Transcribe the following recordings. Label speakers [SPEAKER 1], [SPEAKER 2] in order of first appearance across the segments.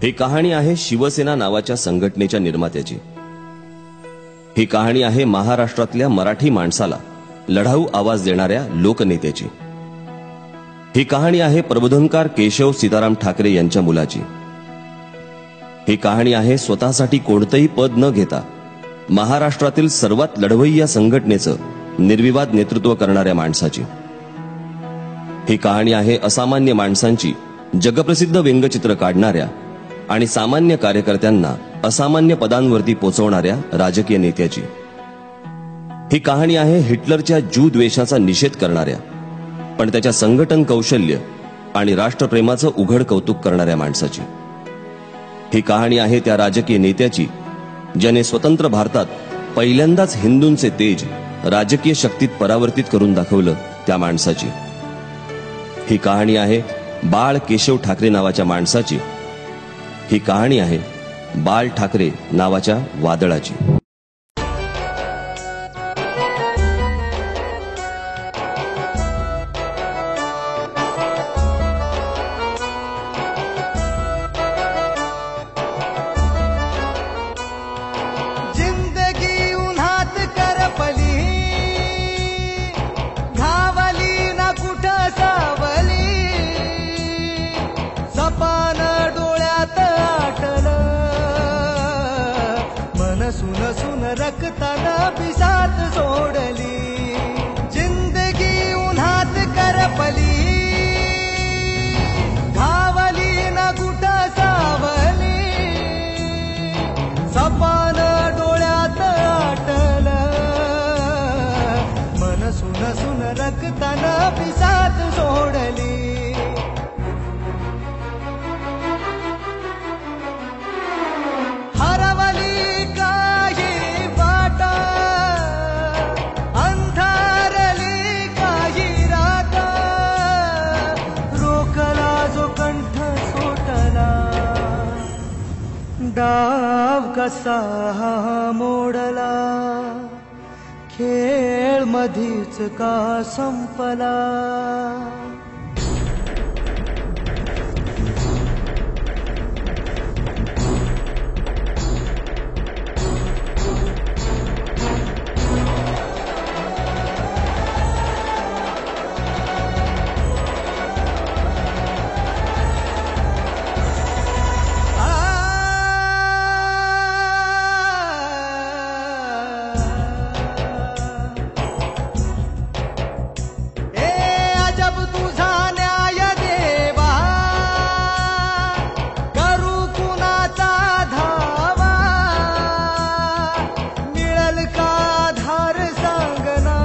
[SPEAKER 1] ही कहाणी आहे शिवसेना नावाच्या संघटनेच्या निर्मात्याची। ही कहाणी आहे महाराष्ट्रातल्या मराठी माणसाला लढाऊ आवाज देणाऱ्या लोकनेत्याची। ही कहाणी आहे प्रबोधनकार केशव सीताराम ठाकरे यांच्या मुलाची। ही कहाणी आहे स्वतःसाठी कोणतेही पद न घेता महाराष्ट्रातील सर्वात लढवय्या संघटनेचं निर्विवाद नेतृत्व करणाऱ्या माणसाची। ही कहाणी आहे असामान्य माणसांची जगप्रसिद्ध व्यंगचित्र काढणाऱ्या आणि सामान्य कार्यकर्त्यांना असामान्य पदांवरती पोहोचवणाऱ्या राजकीय नेत्याची। ही कहाणी आहे हिटलरच्या ज्यू द्वेषाचा निषेध करणाऱ्या पण त्याच्या संघटन कौशल्य आणि राष्ट्रप्रेमाचं उघड कौतुक करणाऱ्या माणसाची। ही कहाणी आहे त्या राजकीय नेत्याची ज्याने स्वतंत्र भारतात पहिल्यांदाच हिंदूंचे तेज राजकीय शक्तीत परावर्तित करून दाखवलं त्या माणसाची। ही कहाणी आहे बाळ केशव ठाकरे नावाच्या माणसाची। ही कहाणी आहे बाळ ठाकरे नावाच्या वादळाची।
[SPEAKER 2] जिंदगी उन्हात करपली, घावली ना कुठं सावली, सपान डोळ्यात आटलं, मन सुन सुन रक्तानं पिसात सोडली। जिंदगी उन्हात करपली, घावली ना कुठं सावली, सपान डोळ्यात आटलं, मन सुन सुन रक्तानं पिसात सोडली। हरवली काही वाटा, अंधारली काही रात, रोखला जो कंठ सोटला, डाव कसा मोडला, खेळ मधीच का संपला। जब तुझा न्याय देवा, करू कुणाचा धावा, मिळल का धार सांगना,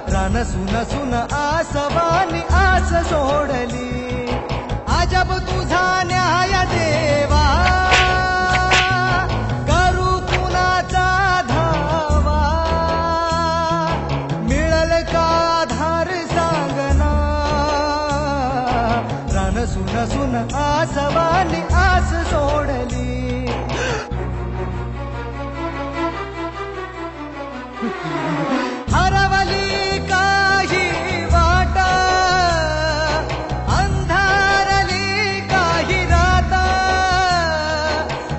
[SPEAKER 2] रान सुन सुन आसवानी आस सोडली। अजब तुझा न्याय देवा, करू कुणाचा धावा, मिळल का सुन सुन आसवानी आस सोडली। हरवली काही वाटा, अंधारली काही रात,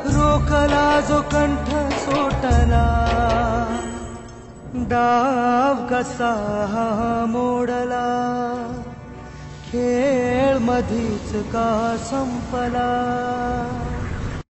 [SPEAKER 2] रोखला जो कंठ सोटला, डाव कसा मोडला, खेळ मधीच का संपला।